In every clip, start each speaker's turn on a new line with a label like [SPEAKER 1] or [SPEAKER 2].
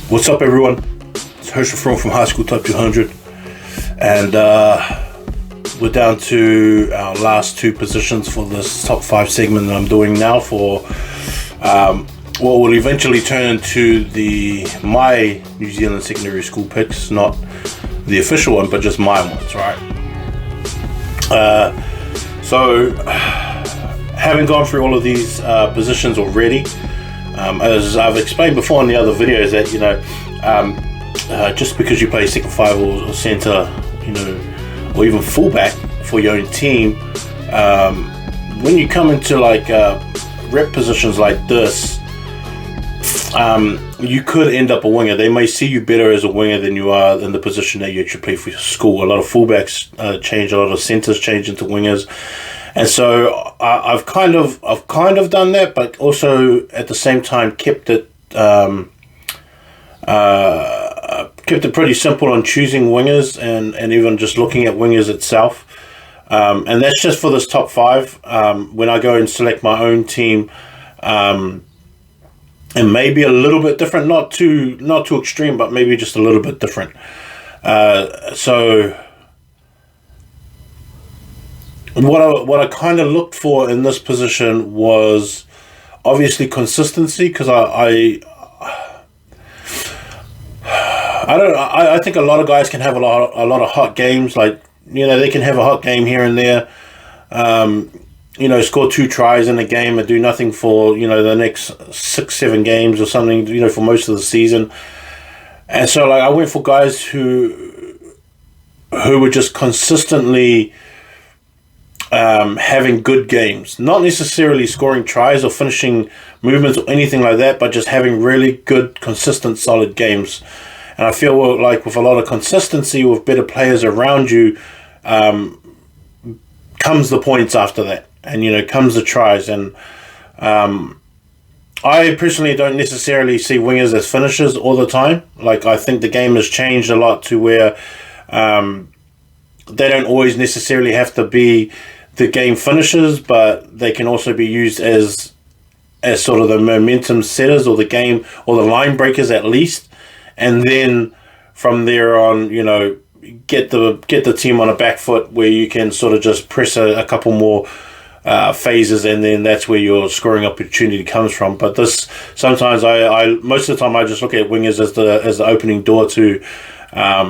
[SPEAKER 1] What's up, everyone? It's Herschel from High School Top 200, and we're down to our last two positions for this top 5 segment that I'm doing now for what will eventually turn into my New Zealand secondary school picks, not the official one, but just my ones, right? So having gone through all of these positions already, as I've explained before in the other videos, that just because you play second five or center, or even fullback for your own team, when you come into rep positions like this, you could end up a winger. They may see you better as a winger than you are in the position that you actually play for your school. A lot of fullbacks change, a lot of centers change into wingers. And so I've kind of done that, but also at the same time kept it pretty simple on choosing wingers and even just looking at wingers itself. And that's just for this top 5. When I go and select my own team, and maybe a little bit different, not too extreme, but maybe just a little bit different. So what I kind of looked for in this position was obviously consistency, because I think a lot of guys can have a lot of hot games. They can have a hot game here and there. Score 2 tries in a game and do nothing for the next 6-7 games or something. For most of the season. And so I went for guys who were just consistently having good games, not necessarily scoring tries or finishing movements or anything like that, but just having really good, consistent, solid games. And I feel like with a lot of consistency, with better players around you, comes the points after that, and comes the tries. And I personally don't necessarily see wingers as finishers all the time. I think the game has changed a lot to where they don't always necessarily have to be the game finishers, but they can also be used as sort of the momentum setters, or the game, or the line breakers at least. And then from there on, get the team on a back foot where you can sort of just press a couple more phases, and then that's where your scoring opportunity comes from. But this, sometimes I most of the time I just look at wingers as the opening door to a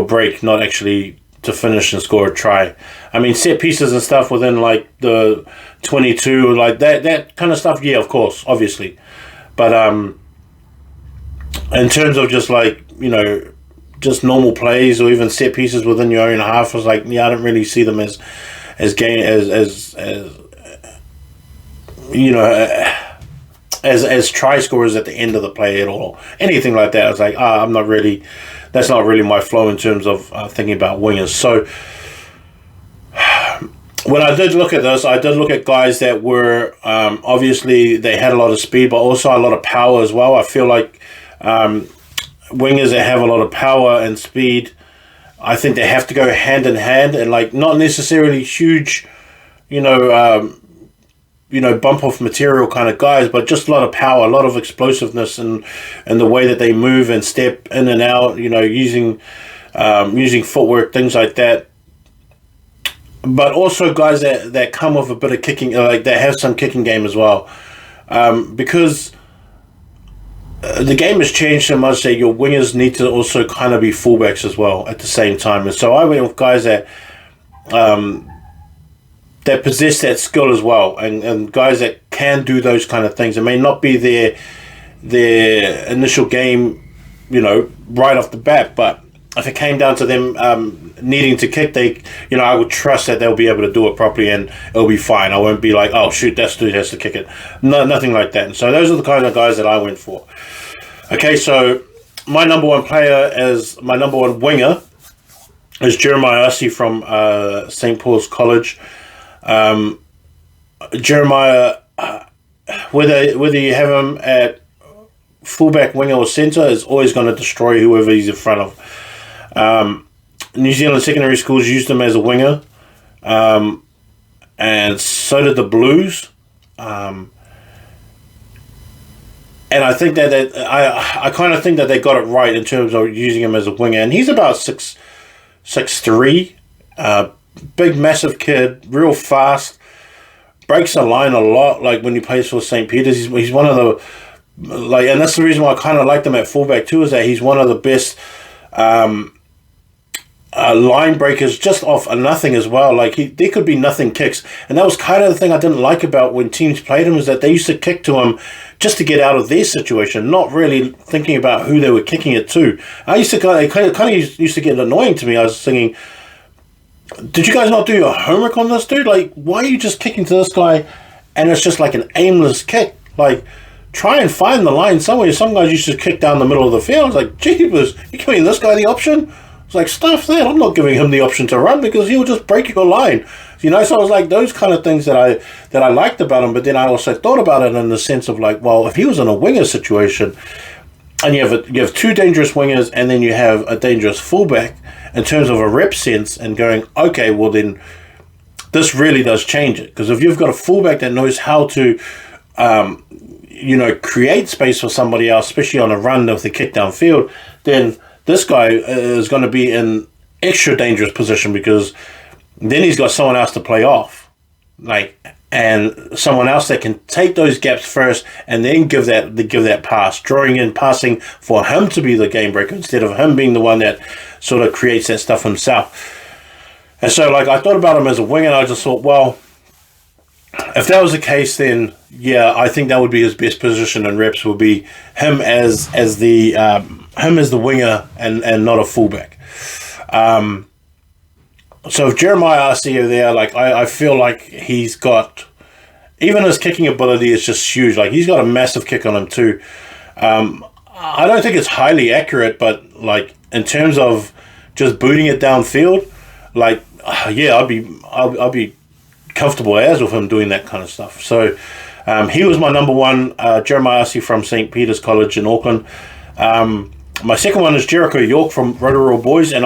[SPEAKER 1] break, not actually to finish and score a try. I mean, set pieces and stuff within the 22, that kind of stuff, yeah, of course, obviously. But in terms of just just normal plays or even set pieces within your own half, I was I don't really see them as try scorers at the end of the play at all, anything like that. I was that's not really my flow in terms of thinking about wingers. So when I did look at this, I did look at guys that were obviously they had a lot of speed, but also a lot of power as well. I feel like wingers that have a lot of power and speed, I think they have to go hand in hand, and not necessarily huge, bump off material kind of guys, but just a lot of power, a lot of explosiveness, and the way that they move and step in and out, using footwork, things like that. But also guys that come with a bit of kicking, that have some kicking game as well, because the game has changed so much that your wingers need to also kind of be fullbacks as well at the same time. And so I went with guys that possess that skill as well, and guys that can do those kind of things. It may not be their initial game, right off the bat, but if it came down to them needing to kick, I would trust that they'll be able to do it properly and it'll be fine. I won't be like, oh shoot, that dude has to kick it. No, nothing like that. And so those are the kind of guys that I went for. Okay, so my number one winger is Jeremiah Ussie from St. Paul's College. Jeremiah, whether you have him at fullback, winger, or centre, is always going to destroy whoever he's in front of. New Zealand secondary schools used him as a winger, and so did the Blues. And I think I kind of think that they got it right in terms of using him as a winger. And he's about 6'3", big, massive kid, real fast, breaks the line a lot. Like when he plays for St. Peter's, he's one of the and that's the reason why I kind of liked him at fullback too. Is that he's one of the best line breakers just off a nothing as well. Like there could be nothing kicks, and that was kind of the thing I didn't like about when teams played him, is that they used to kick to him just to get out of their situation, not really thinking about who they were kicking it to. I used to kind of used to get annoying to me. I was thinking, did you guys not do your homework on this dude? Like, why are you just kicking to this guy, and it's just like an aimless kick? Like, try and find the line somewhere. Some guys used to kick down the middle of the field. I was like, jeepers, you giving this guy the option? It's like, stuff that. I'm not giving him the option to run because he'll just break your line. So I was like, those kind of things that I liked about him. But then I also thought about it in the sense of like, well, if he was in a winger situation, and you have two dangerous wingers, and then you have a dangerous fullback in terms of a rep sense, and going, okay, well then this really does change it. Because if you've got a fullback that knows how to create space for somebody else, especially on a run with the kick downfield, then this guy is going to be in extra dangerous position, because then he's got someone else to play off, and someone else that can take those gaps first and then give that pass, drawing in passing for him to be the game breaker instead of him being the one that sort of creates that stuff himself. And so I thought about him as a winger, and I just thought, well, if that was the case, then yeah, I think that would be his best position in reps, would be him as the winger and not a fullback. So if Jeremiah Arcia there, I feel like he's got, even his kicking ability is just huge. Like, he's got a massive kick on him too. I don't think it's highly accurate, but in terms of just booting it downfield, I'll be comfortable as with him doing that kind of stuff. So he was my number one, Jeremiah Arcia from St. Peter's College in Auckland. My second one is Jericho York from Rotorua Boys, and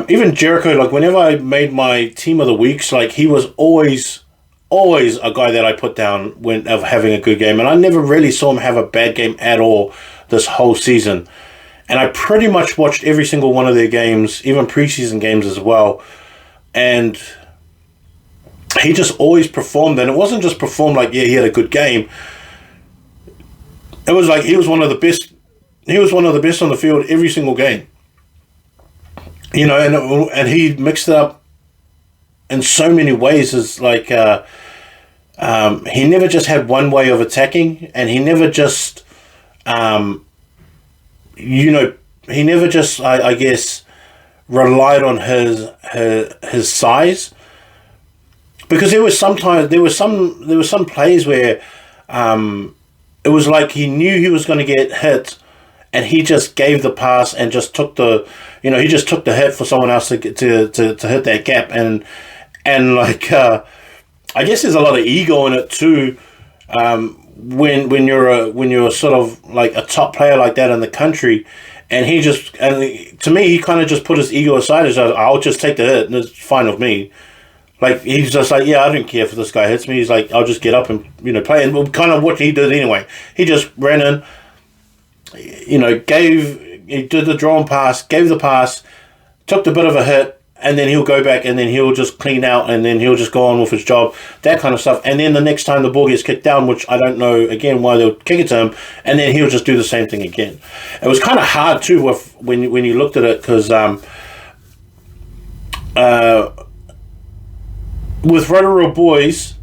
[SPEAKER 1] even Jericho, whenever I made my team of the weeks, he was always a guy that I put down when of having a good game, and I never really saw him have a bad game at all this whole season. And I pretty much watched every single one of their games, even preseason games as well, and he just always performed. And it wasn't just performed he had a good game. It was like he was one of the best. He was one of the best on the field every single game. And he mixed it up in so many ways. As he never just had one way of attacking, and he never just, he never just, I guess, relied on his size. Because there was some plays where it was like he knew he was going to get hit, and he just gave the pass and just took the hit for someone else to hit that gap. And I guess there's a lot of ego in it too. When you're sort of like a top player like that in the country, and to me, he kind of just put his ego aside. He's like, I'll just take the hit, and it's fine with me. He's just like, yeah, I don't care if this guy hits me. He's like, I'll just get up and play. And kind of what he did anyway. He just ran in, he did the drawn pass, gave the pass, took the bit of a hit, and then he'll go back, and then he'll just clean out, and then he'll just go on with his job, that kind of stuff. And then the next time the ball gets kicked down, which I don't know again why they'll kick it to him, and then he'll just do the same thing again. It was kind of hard too when you looked at it, because with Rotorua Boys,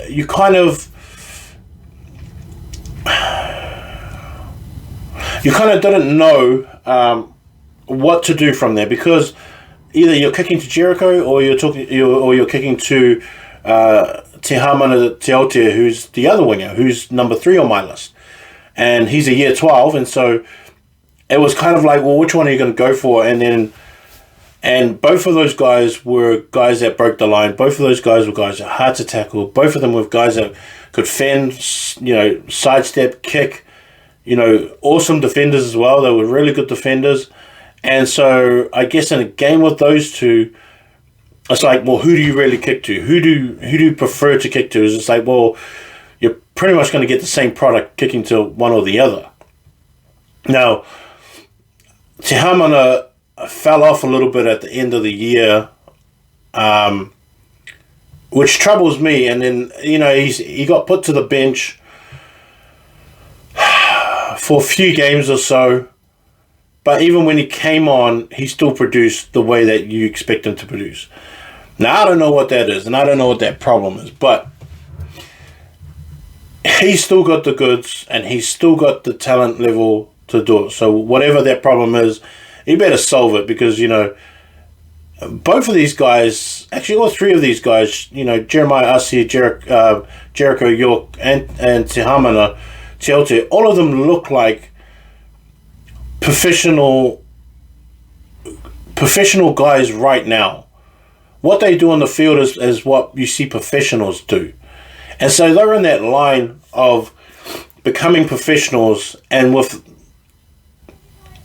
[SPEAKER 1] you kind of didn't know what to do from there, because either you're kicking to Jericho or you're kicking to Te Hamana Teotia, who's the other winger, who's number 3 on my list, and he's a year 12, and so it was kind of like, well, which one are you going to go for? And both of those guys were guys that broke the line. Both of those guys were guys that were hard to tackle. Both of them were guys that could fend, sidestep, kick, awesome defenders as well. They were really good defenders. And so I guess in a game with those two, it's like, well, who do you really kick to? Who do you prefer to kick to? It's like, well, you're pretty much going to get the same product kicking to one or the other. Now, Te Hamana fell off a little bit at the end of the year, which troubles me. And then, he got put to the bench for a few games or so. But even when he came on, he still produced the way that you expect him to produce. Now, I don't know what that is, and I don't know what that problem is, but he's still got the goods, and he's still got the talent level to do it. So whatever that problem is, he better solve it, because, both of these guys, actually all three of these guys, Jeremiah Asi, Jericho York, and Te Hamana Te, all of them look like professional guys right now. What they do on the field is what you see professionals do. And so they're in that line of becoming professionals, and with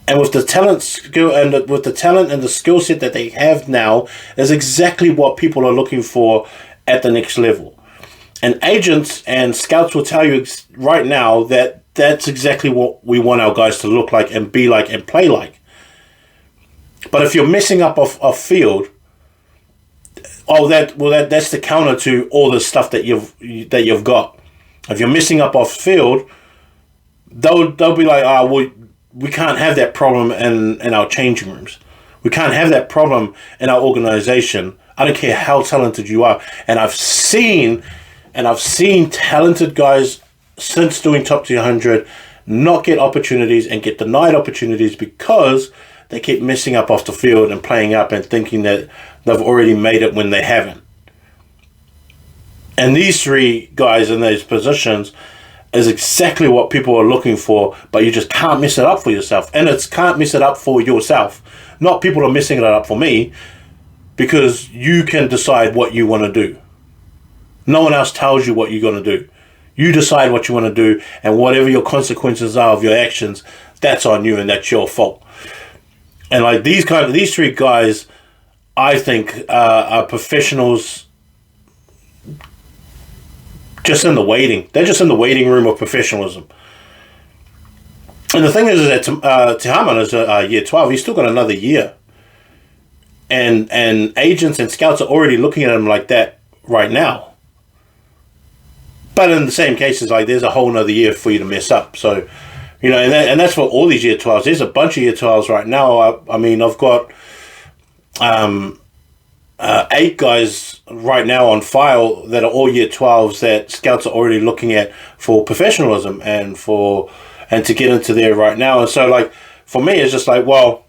[SPEAKER 1] the talent, skill, and with the talent and the skill set that they have now, is exactly what people are looking for at the next level. And agents and scouts will tell you right now that that's exactly what we want our guys to look like and be like and play like. But if you're messing up off field, that's the counter to all the stuff that you've got. If you're messing up off field, they'll be like, we can't have that problem in our changing rooms. We can't have that problem in our organization. I don't care how talented you are. And I've seen talented guys since doing Top 200 not get opportunities and get denied opportunities because they keep messing up off the field and playing up and thinking that they've already made it when they haven't. And these three guys in those positions is exactly what people are looking for, but you just can't mess it up for yourself. And it's can't mess it up for yourself. Not people are messing it up for me, because you can decide what you want to do. No one else tells you what you're going to do. You decide what you want to do, and whatever your consequences are of your actions, that's on you and that's your fault. And like these three guys, I think are professionals. Just in the waiting. They're just in the waiting room of professionalism. And the thing is that Te Hamana is year 12. He's still got another year. And agents and scouts are already looking at him like that right now. But in the same cases, like, there's a whole nother year for you to mess up. So, and that's for all these year 12s. There's a bunch of year 12s right now. I mean, I've got 8 guys right now on file that are all year 12s that scouts are already looking at for professionalism and to get into there right now. And so, like, for me, it's just like, well,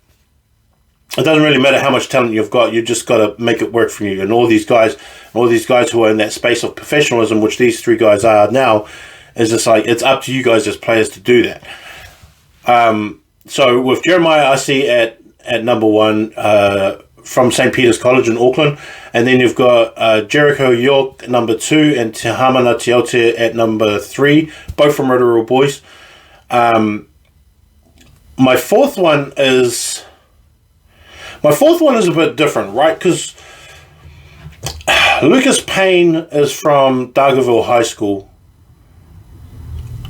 [SPEAKER 1] it doesn't really matter how much talent you've got. You just got to make it work for you. And all these guys who are in that space of professionalism, which these three guys are now, is just like, it's up to you guys as players to do that. So with Jeremiah Asi at number 1, from St. Peter's College in Auckland, and then you've got Jericho York number 2 and Te Hamana Te at number 3, both from Rotorua Boys. My fourth one is a bit different, right? Because Lucas Payne is from Dargaville High School.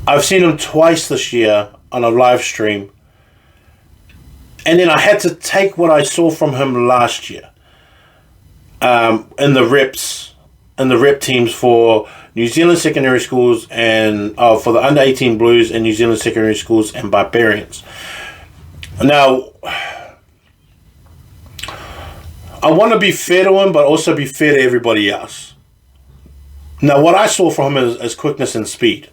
[SPEAKER 1] I've seen him twice this year on a live stream. And then I had to take what I saw from him last year in the rep teams for New Zealand secondary schools and for the under 18 Blues and New Zealand secondary schools and Barbarians. Now, I want to be fair to him, but also be fair to everybody else. Now, what I saw from him is quickness and speed.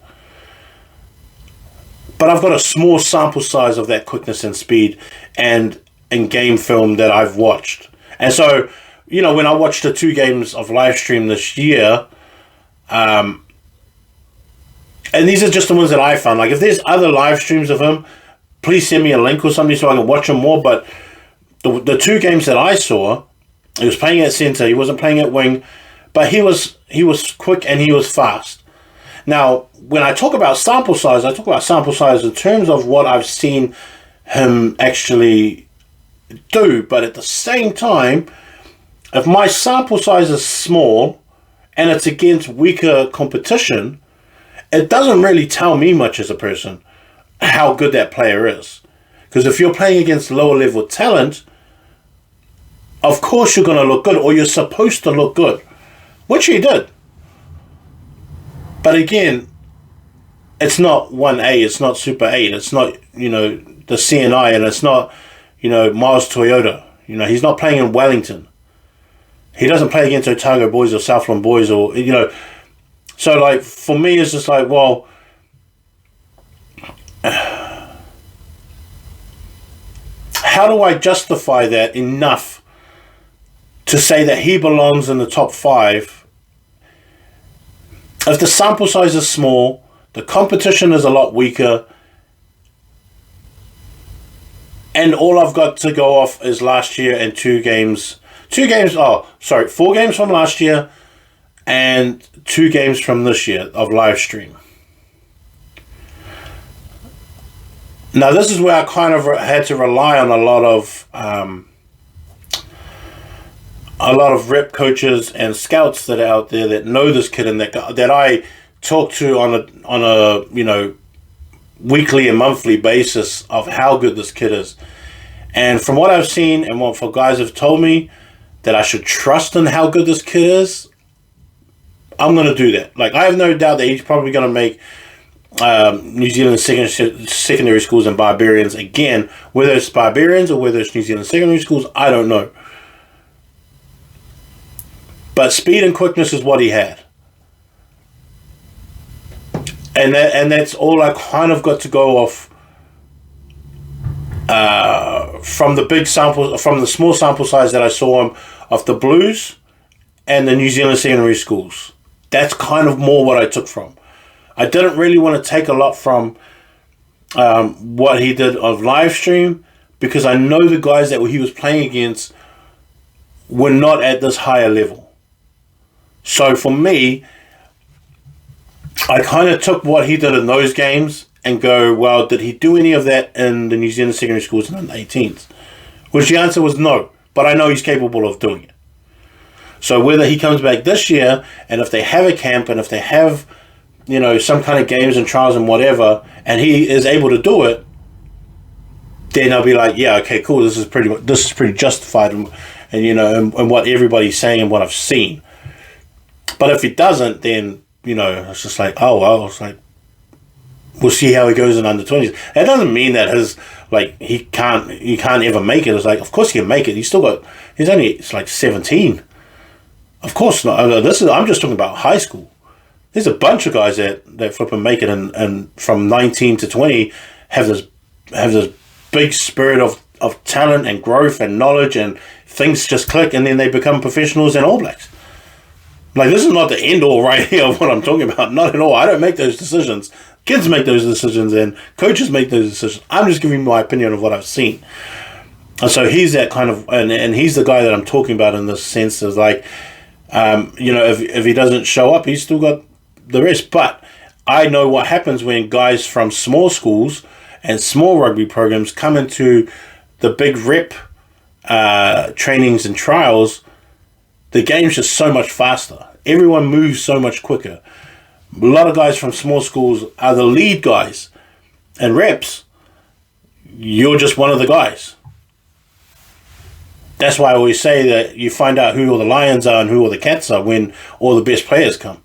[SPEAKER 1] But I've got a small sample size of that quickness and speed and in game film that I've watched. And so, when I watched the 2 games of live stream this year, and these are just the ones that I found. Like, if there's other live streams of him, please send me a link or something so I can watch them more. But the 2 games that I saw, he was playing at centre, he wasn't playing at wing, but he was quick and he was fast. Now, when I talk about sample size, I talk about sample size in terms of what I've seen him actually do. But at the same time, if my sample size is small and it's against weaker competition, it doesn't really tell me much as a person how good that player is. Because if you're playing against lower level talent, of course you're going to look good, or you're supposed to look good, which he did. But again, it's not 1A, it's not Super 8, it's not, the CNI, and it's not, Mars Toyota. He's not playing in Wellington. He doesn't play against Otago boys or Southland boys or, So, like, for me, it's just like, well, how do I justify that enough to say that he belongs in the top 5 if the sample size is small, the competition is a lot weaker, and all I've got to go off is last year and 4 games from last year and 2 games from this year of live stream. Now, this is where I kind of had to rely on a lot of rep coaches and scouts that are out there that know this kid and that I talk to on a weekly and monthly basis of how good this kid is. And from what I've seen and what guys have told me that I should trust in how good this kid is, I'm going to do that. Like, I have no doubt that he's probably going to make New Zealand secondary schools and Barbarians again. Whether it's Barbarians or whether it's New Zealand secondary schools, I don't know. But speed and quickness is what he had. And that's all I kind of got to go off from the big sample, from the small sample size that I saw him of the Blues and the New Zealand secondary schools. That's kind of more what I took from. I didn't really want to take a lot from what he did of live stream, because I know the guys that he was playing against were not at this higher level. So for me, I kind of took what he did in those games and go, well, did he do any of that in the New Zealand secondary schools in the 18th? Which the answer was no, but I know he's capable of doing it. So whether he comes back this year, and if they have a camp, and if they have, some kind of games and trials and whatever, and he is able to do it, then I'll be like, yeah, okay, cool, this is pretty justified, and what everybody's saying and what I've seen. But if he doesn't, then, it's just like, oh, well, it's like, we'll see how he goes in under 20s. That doesn't mean that he can't ever make it. It's like, of course he can make it. He's only 17. Of course not. I'm just talking about high school. There's a bunch of guys that flip and make it, and from 19 to 20 have this big spirit of talent and growth and knowledge, and things just click, and then they become professionals and All Blacks. Like, this is not the end all right here of what I'm talking about. Not at all. I don't make those decisions. Kids make those decisions, and coaches make those decisions. I'm just giving my opinion of what I've seen. And so he's that kind of, and he's the guy that I'm talking about in this sense, is like, if he doesn't show up, he's still got the rest. But I know what happens when guys from small schools and small rugby programs come into the big rep trainings and trials. The game's just so much faster. Everyone moves so much quicker. A lot of guys from small schools are the lead guys. And reps, you're just one of the guys. That's why I always say that you find out who all the Lions are and who all the Cats are when all the best players come.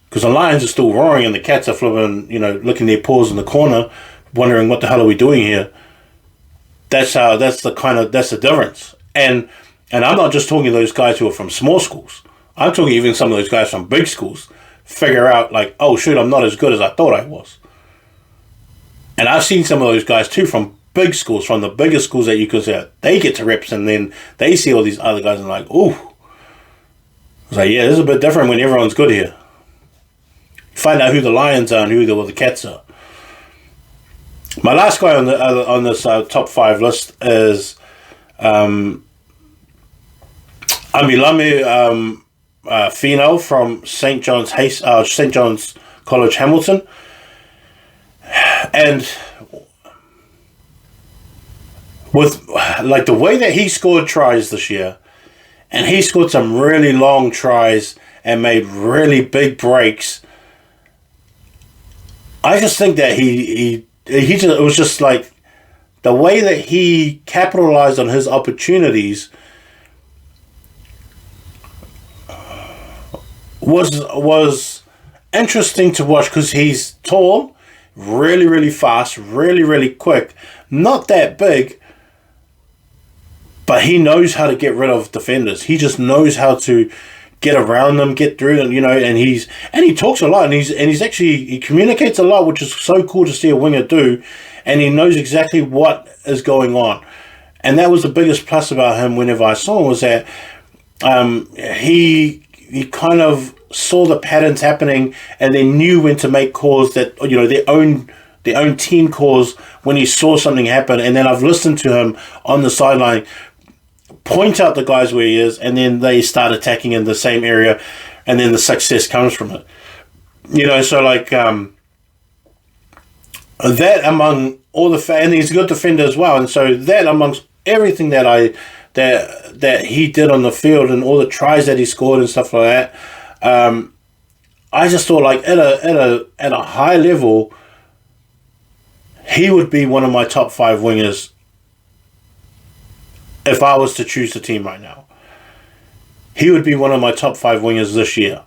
[SPEAKER 1] Because the Lions are still roaring and the Cats are flipping, licking their paws in the corner, wondering what the hell are we doing here. That's the difference. And I'm not just talking those guys who are from small schools. I'm talking even some of those guys from big schools figure out, like, oh, shoot, I'm not as good as I thought I was. And I've seen some of those guys, too, from big schools, from the biggest schools that you could say, they get to reps, and then they see all these other guys and like, ooh. It's like, yeah, this is a bit different when everyone's good here. Find out who the Lions are and who the Cats are. My last guy on this top 5 list is Amilame Fino from St. John's College, Hamilton. And with like the way that he scored tries this year, and he scored some really long tries and made really big breaks, I just think that it was just like the way that he capitalized on his opportunities was interesting to watch, because he's tall, really, really fast, really, really quick, not that big, but he knows how to get rid of defenders. He just knows how to get around them, get through them, and he talks a lot, and he communicates a lot, which is so cool to see a winger do, and he knows exactly what is going on. And that was the biggest plus about him whenever I saw him, was that he kind of saw the patterns happening, and they knew when to make calls that, their own team calls when he saw something happen. And then I've listened to him on the sideline point out the guys where he is, and then they start attacking in the same area, and then the success comes from it. So like that among all the and he's a good defender as well, and so that amongst everything that that he did on the field and all the tries that he scored and stuff like that, I just thought, like, at a high level, he would be one of my top 5 wingers if I was to choose the team right now. He would be one of my top 5 wingers this year.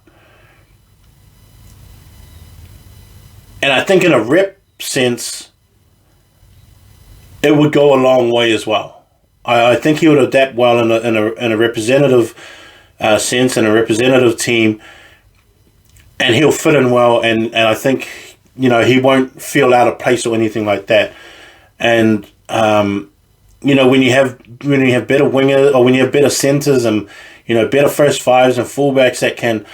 [SPEAKER 1] And I think in a rep sense, it would go a long way as well. I think he would adapt well in a representative sense, in a representative team, and he'll fit in well. And I think he won't feel out of place or anything like that. And when you have better wingers, or when you have better centers, and better first fives and fullbacks that can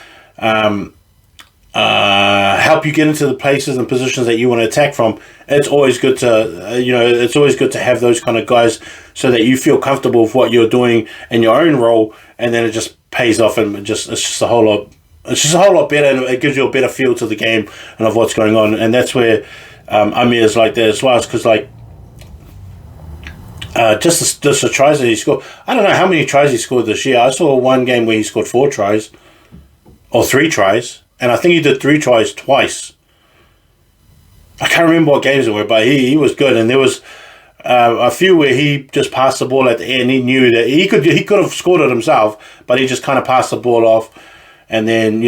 [SPEAKER 1] help you get into the places and positions that you want to attack from, it's always good to have those kind of guys, so that you feel comfortable with what you're doing in your own role, and then it just pays off, and it's just a whole lot better, and it gives you a better feel to the game and of what's going on. And that's where Amir is like that as well, because like just the tries that he scored. I don't know how many tries he scored this year. I saw one game where he scored 4 tries or 3 tries, and I think he did 3 tries twice. I can't remember what games it were, but he was good. And there was a few where he just passed the ball at the end. He knew that he could have scored it himself, but he just kind of passed the ball off, and then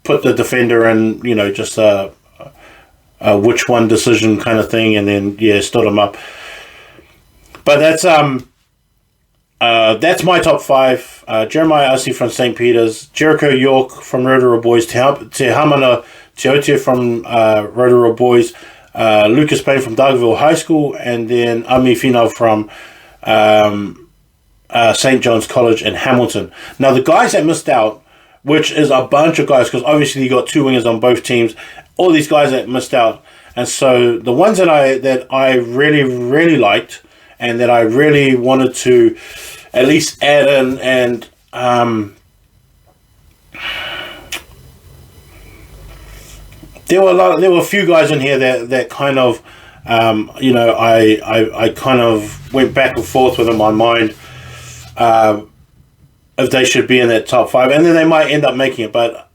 [SPEAKER 1] put the defender in just a which one decision kind of thing, and then stood him up. But that's my top 5. Jeremiah Asi from St. Peter's, Jericho York from Rotorua Boys, Te Hamana Teotia from Rotorua Boys, Lucas Payne from Dargaville High School, and then Ami Finau from St. John's College in Hamilton. Now, the guys that missed out, which is a bunch of guys, because obviously you got 2 wingers on both teams, all these guys that missed out. And so the ones that I really, really liked, and that I really wanted to at least add in, and there were a few guys in here that kind of I kind of went back and forth with in my mind if they should be in that top 5, and then they might end up making it. But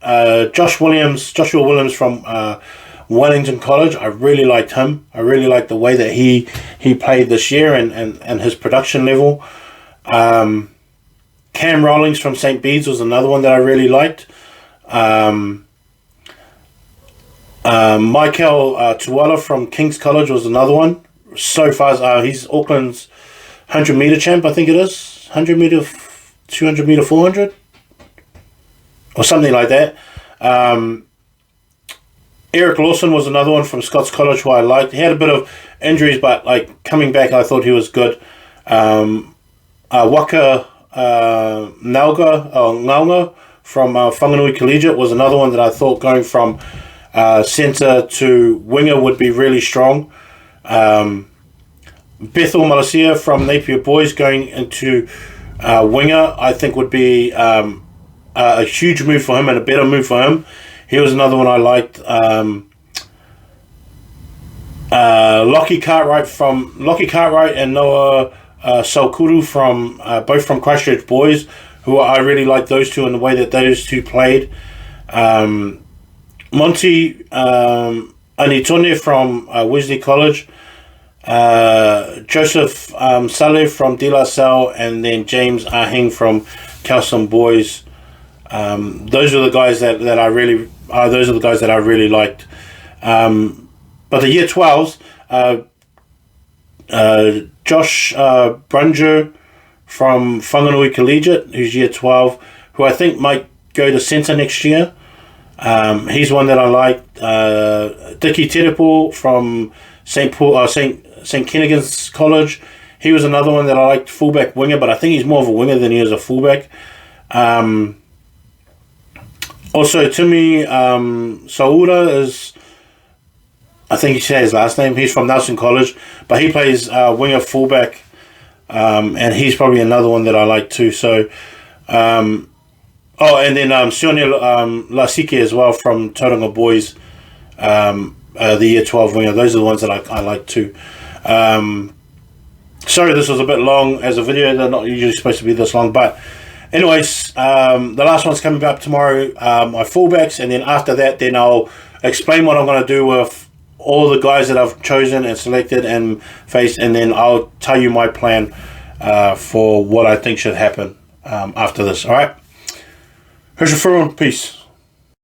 [SPEAKER 1] Joshua Williams from Wellington College, I really liked him. I really liked the way that he played this year, and his production level. Cam Rawlings from St. Bede's was another one that I really liked. Michael Tuala from King's College was another one. So fast. He's Auckland's 100 meter champ, I think it is. 100 meter, 200 meter, 400, or something like that. Eric Lawson was another one from Scots College who I liked. He had a bit of injuries, but like coming back, I thought he was good. Waka Ngaunga from Whanganui Collegiate was another one that I thought going from centre to winger would be really strong. Bethel Malasia from Napier Boys going into winger, I think would be a huge move for him and a better move for him. He was another one I liked. Lockie Cartwright and Noah Salkuru from both from Christchurch Boys, who I really liked those two and the way that those two played. Monty Anitone from Wesley College, Joseph Saleh from De La Salle, and then James Ahing from Kelson Boys. Those are the guys that I really liked. But the year 12s, Josh Brunger from Whanganui Collegiate, who's year 12, who I think might go to centre next year. He's one that I liked. Dicky Terepo from St. Kennigan's College. He was another one that I liked, fullback winger, but I think he's more of a winger than he is a fullback. Also, Tumi Saura is, I think he said his last name. He's from Nelson College, but he plays winger fullback, and he's probably another one that I like too. So, and then Sione Lasike as well from Tauranga Boys, the year 12 winger. Those are the ones that I like too. Sorry, this was a bit long as a video. They're not usually supposed to be this long, but anyways, the last one's coming up tomorrow, my fullbacks, and then after that, then I'll explain what I'm going to do with all the guys that I've chosen and selected and faced, and then I'll tell you my plan for what I think should happen after this. All right? Here's your phone. Peace.